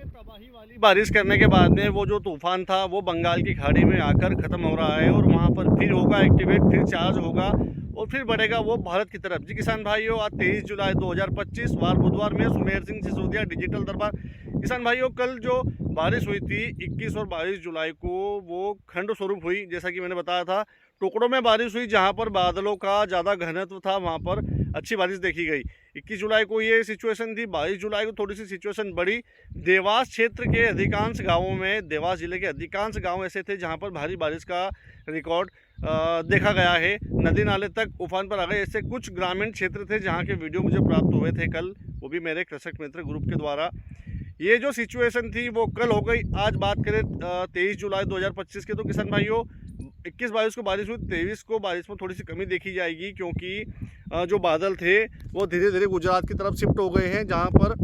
तबाही वाली बारिश करने के बाद में वो जो तूफान था वो बंगाल की खाड़ी में आकर ख़त्म हो रहा है और वहाँ पर फिर होगा एक्टिवेट, फिर चार्ज होगा और फिर बढ़ेगा वो भारत की तरफ। जी किसान भाइयों, आज 23 जुलाई 2025 वार बुधवार में सुमेर सिंह सिसोदिया, डिजिटल दरबार। किसान भाइयों, कल जो बारिश हुई थी 21 और 22 जुलाई को, वो खंड स्वरूप हुई। जैसा कि मैंने बताया था, टुकड़ों में बारिश हुई। जहाँ पर बादलों का ज़्यादा घनत्व था वहाँ पर अच्छी बारिश देखी गई। 21 जुलाई को ये सिचुएशन थी, 22 जुलाई को थोड़ी सी सिचुएशन बढ़ी। देवास क्षेत्र के अधिकांश गांवों में, देवास जिले के अधिकांश गांव ऐसे थे जहां पर भारी बारिश का रिकॉर्ड देखा गया है। नदी नाले तक उफान पर आ गए। ऐसे कुछ ग्रामीण क्षेत्र थे जहां के वीडियो मुझे प्राप्त हुए थे कल, वो भी मेरे कृषक मित्र ग्रुप के द्वारा। ये जो सिचुएशन थी वो कल हो गई। आज बात करें 23 जुलाई 2025 के, तो किसान भाइयों 21-22 को बारिश हुई, 23 को बारिश में थोड़ी सी कमी देखी जाएगी क्योंकि जो बादल थे वो धीरे धीरे गुजरात की तरफ शिफ्ट हो गए हैं, जहाँ पर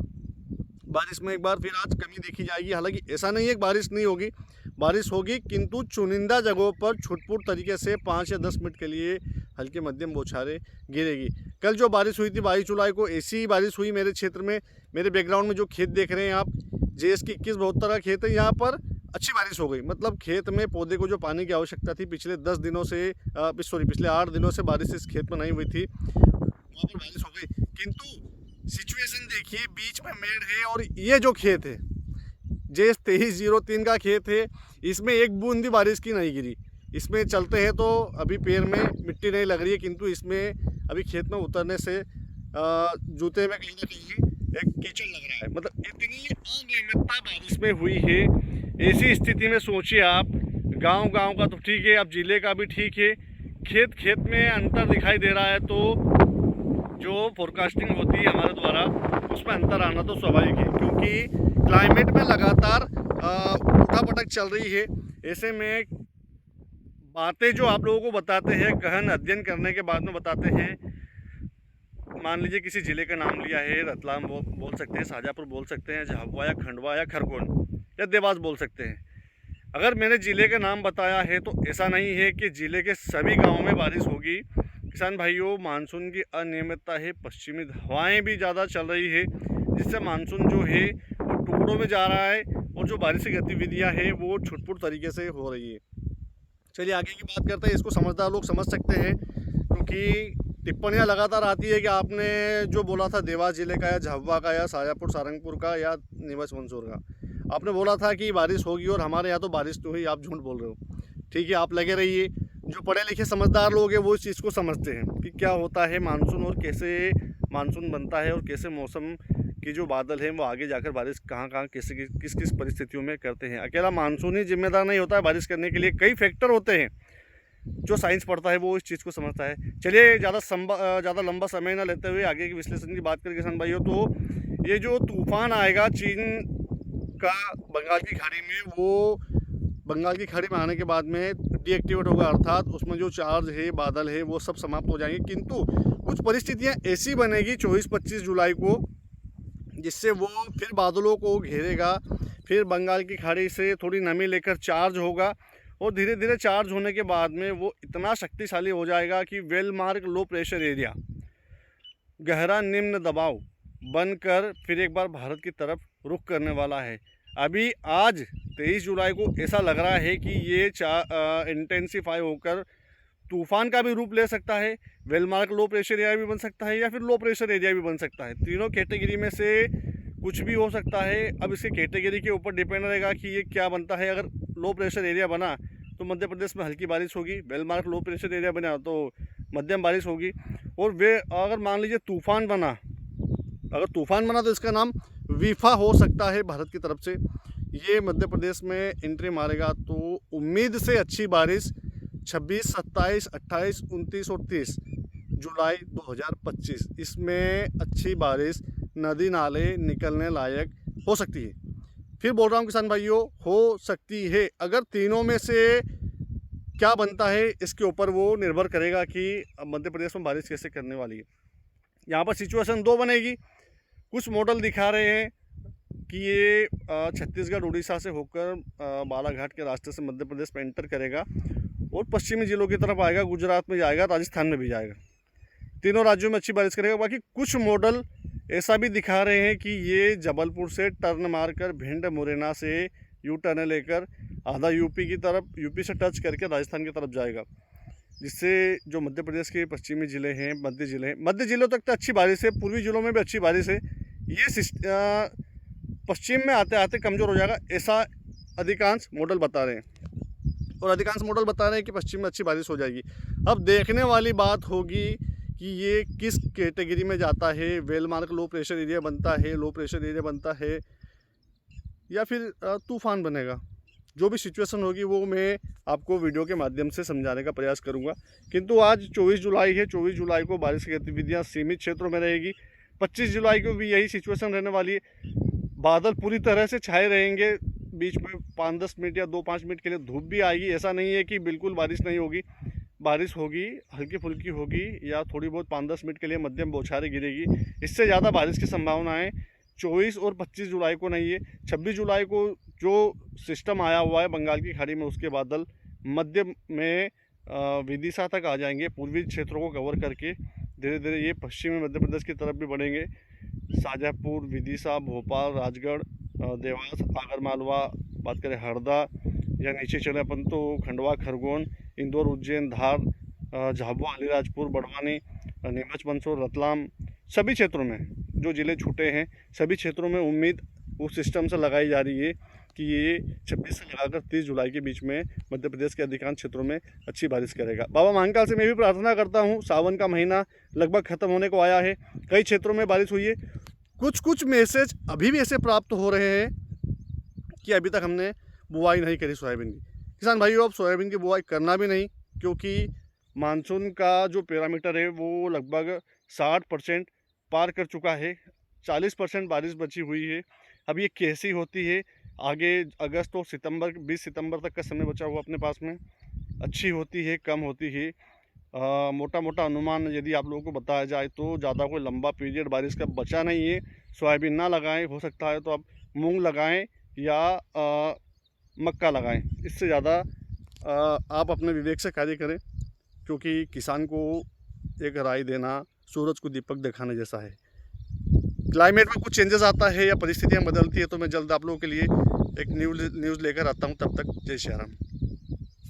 बारिश में एक बार फिर आज कमी देखी जाएगी। हालांकि ऐसा नहीं है कि बारिश नहीं होगी, बारिश होगी, किंतु चुनिंदा जगहों पर छुटपुट तरीके से 5 या 10 मिनट के लिए हल्के मध्यम बौछारें गिरेगी। कल जो बारिश हुई थी 22 जुलाई को, ऐसी ही बारिश हुई मेरे क्षेत्र में। मेरे बैकग्राउंड में जो खेत देख रहे हैं आप, JS की 2172 का खेत है। यहाँ पर अच्छी बारिश हो गई, मतलब खेत में पौधे को जो पानी की आवश्यकता थी पिछले 10 दिनों से पिछले 8 दिनों से बारिश इस खेत में नहीं हुई थी, वहाँ पर बारिश हो गई। किंतु सिचुएशन देखिए, बीच में मेड़ है और ये जो खेत है JS 2303 का खेत है, इसमें एक बूंद भी बारिश की नहीं गिरी। इसमें चलते हैं तो अभी पैर में मिट्टी नहीं लग रही है, किंतु इसमें अभी खेत में उतरने से जूते में कहीं ना कहीं एक कीचड़ लग रहा है। मतलब इतनी अनियमितता बारिश में हुई है। ऐसी स्थिति में सोचिए आप, गांव गांव का तो ठीक है, अब जिले का भी ठीक है, खेत खेत में अंतर दिखाई दे रहा है। तो जो फोरकास्टिंग होती है हमारे द्वारा, उसमें अंतर आना तो स्वाभाविक है क्योंकि क्लाइमेट में लगातार उठापटक चल रही है। ऐसे में बातें जो आप लोगों को बताते हैं, गहन अध्ययन करने के बाद में बताते हैं। मान लीजिए किसी ज़िले का नाम लिया है, रतलाम बोल सकते हैं, शाजापुर बोल सकते हैं, झाबुआ या खंडवा या खरगोन या देवास बोल सकते हैं। अगर मैंने ज़िले का नाम बताया है तो ऐसा नहीं है कि ज़िले के सभी गाँव में बारिश होगी। किसान भाइयों, मानसून की अनियमितता है, पश्चिमी हवाएं भी ज़्यादा चल रही है, जिससे मानसून जो है वो टुकड़ों में जा रहा है और जो बारिश की गतिविधियाँ हैं वो छुटपुट तरीके से हो रही है। चलिए आगे की बात करते हैं। इसको समझदार लोग समझ सकते हैं क्योंकि टिप्पणियाँ लगातार आती है कि आपने जो बोला था देवास जिले का या झाबुआ का या शाजापुर सारंगपुर का या नीमच मंदसौर का, आपने बोला था कि बारिश होगी और हमारे यहाँ तो बारिश नहीं हुई, आप झूठ बोल रहे हो। ठीक है, आप लगे रहिए। जो पढ़े लिखे समझदार लोग हैं वो इस चीज़ को समझते हैं कि क्या होता है मानसून और कैसे मानसून बनता है और कैसे मौसम की जो बादल हैं वो आगे जाकर बारिश कहाँ कहाँ कैसे किस किस परिस्थितियों में करते हैं। अकेला मानसून ही जिम्मेदार नहीं होता है बारिश करने के लिए, कई फैक्टर होते हैं। जो साइंस पढ़ता है वो इस चीज़ को समझता है। चलिए ज़्यादा लंबा समय ना लेते हुए आगे के विश्लेषण की बात करें किसान भाइयों, तो ये जो तूफान आएगा चीन का बंगाल की खाड़ी में, वो बंगाल की खाड़ी में आने के बाद में डीएक्टिवेट होगा, अर्थात उसमें जो चार्ज है, बादल है, वो सब समाप्त हो जाएंगे। किंतु कुछ परिस्थितियाँ ऐसी बनेगी 24-25 जुलाई को, जिससे वो फिर बादलों को घेरेगा, फिर बंगाल की खाड़ी से थोड़ी नमी लेकर चार्ज होगा और धीरे धीरे चार्ज होने के बाद में वो इतना शक्तिशाली हो जाएगा कि वेलमार्क लो प्रेशर एरिया, गहरा निम्न दबाव बनकर फिर एक बार भारत की तरफ रुख करने वाला है। अभी आज 23 जुलाई को ऐसा लग रहा है कि ये इंटेंसिफाई होकर तूफान का भी रूप ले सकता है, वेलमार्क लो प्रेशर एरिया भी बन सकता है या फिर लो प्रेशर एरिया भी बन सकता है। तीनों कैटेगरी में से कुछ भी हो सकता है। अब इसके कैटेगरी के ऊपर डिपेंड रहेगा कि ये क्या बनता है। अगर लो प्रेशर एरिया बना तो मध्य प्रदेश में हल्की बारिश होगी, वेलमार्क लो प्रेशर एरिया बना तो मध्यम बारिश होगी। और वे अगर मान लीजिए तूफान बना, अगर तूफान बना तो इसका नाम वीफा हो सकता है भारत की तरफ से। ये मध्य प्रदेश में एंट्री मारेगा तो उम्मीद से अच्छी बारिश 26, 27, 28, 29 और 30 जुलाई 2025 इसमें अच्छी बारिश, नदी नाले निकलने लायक हो सकती है। फिर बोल रहा हूँ किसान भाइयों, हो सकती है। अगर तीनों में से क्या बनता है इसके ऊपर वो निर्भर करेगा कि मध्य प्रदेश में बारिश कैसे करने वाली है। यहाँ पर सिचुएशन दो बनेगी। कुछ मॉडल दिखा रहे हैं कि ये छत्तीसगढ़ उड़ीसा से होकर बालाघाट के रास्ते से मध्य प्रदेश में एंटर करेगा और पश्चिमी जिलों की तरफ आएगा, गुजरात में जाएगा, राजस्थान में भी जाएगा। तीनों राज्यों में अच्छी बारिश करेगा। बाकी कुछ मॉडल ऐसा भी दिखा रहे हैं कि ये जबलपुर से टर्न मारकर भिंड मुरैना से यू टर्न लेकर आधा यूपी की तरफ, यूपी से टच करके राजस्थान की तरफ जाएगा, जिससे जो मध्य प्रदेश के पश्चिमी ज़िले हैं, मध्य ज़िलों तक तो अच्छी बारिश है, पूर्वी ज़िलों में भी अच्छी बारिश है। ये पश्चिम में आते आते कमज़ोर हो जाएगा, ऐसा अधिकांश मॉडल बता रहे हैं। और अधिकांश मॉडल बता रहे हैं कि पश्चिम में अच्छी बारिश हो जाएगी। अब देखने वाली बात होगी कि ये किस कैटेगरी में जाता है, वेलमार्क लो प्रेशर एरिया बनता है, लो प्रेशर एरिया बनता है, या फिर तूफ़ान बनेगा। जो भी सिचुएशन होगी वो मैं आपको वीडियो के माध्यम से समझाने का प्रयास करूंगा। किंतु आज 24 जुलाई है, 24 जुलाई को बारिश की गतिविधियां सीमित क्षेत्रों में रहेगी। 25 जुलाई को भी यही सिचुएशन रहने वाली है। बादल पूरी तरह से छाए रहेंगे, बीच में 5-10 मिनट या 2-5 मिनट के लिए धूप भी आएगी। ऐसा नहीं है कि बिल्कुल बारिश नहीं होगी, बारिश होगी, हल्की फुल्की होगी, या थोड़ी बहुत 5-10 मिनट के लिए मध्यम बौछारें गिरेगी। इससे ज़्यादा बारिश की संभावनाएँ 24 और 25 जुलाई को नहीं है। 26 जुलाई को जो सिस्टम आया हुआ है बंगाल की खाड़ी में, उसके बादल मध्य में विदिशा तक आ जाएंगे, पूर्वी क्षेत्रों को कवर करके धीरे धीरे ये पश्चिमी मध्य प्रदेश की तरफ भी बढ़ेंगे। शाजापुर, विदिशा, भोपाल, राजगढ़, देवास, आगरमालवा, बात करें हरदा, या नीचे चले अपन तो खंडवा, खरगोन, इंदौर, उज्जैन, धार, झाबुआ, अलीराजपुर, बड़वानी, नीमच, मंदसौर, रतलाम, सभी क्षेत्रों में जो ज़िले छूटे हैं, सभी क्षेत्रों में उम्मीद उस सिस्टम से लगाई जा रही है कि ये 26 से लगाकर 30 जुलाई के बीच में मध्य प्रदेश के अधिकांश क्षेत्रों में अच्छी बारिश करेगा। बाबा महाकाल से मैं भी प्रार्थना करता हूँ, सावन का महीना लगभग ख़त्म होने को आया है, कई क्षेत्रों में बारिश हुई है। कुछ मैसेज अभी भी ऐसे प्राप्त हो रहे हैं कि अभी तक हमने बुआई नहीं करी सोयाबीन की। किसान भाइयों, अब सोयाबीन की बुआई करना भी नहीं, क्योंकि मानसून का जो पैरामीटर है वो लगभग 60% पार कर चुका है, 40% बारिश बची हुई है। अब ये कैसी होती है आगे, अगस्त और सितंबर, 20 सितंबर तक का समय बचा हुआ अपने पास में, अच्छी होती है, कम होती है, मोटा मोटा अनुमान यदि आप लोगों को बताया जाए तो ज़्यादा कोई लंबा पीरियड बारिश का बचा नहीं है। सोयाबीन ना लगाएं, हो सकता है तो आप मूंग लगाएं या मक्का लगाएं। इससे ज़्यादा आप अपने विवेक से कार्य करें, क्योंकि किसान को एक राय देना सूरज को दीपक दिखाने जैसा है। क्लाइमेट में कुछ चेंजेस आता है या परिस्थितियां बदलती है तो मैं जल्द आप लोगों के लिए एक न्यूज़ लेकर आता हूं। तब तक जय श्री राम।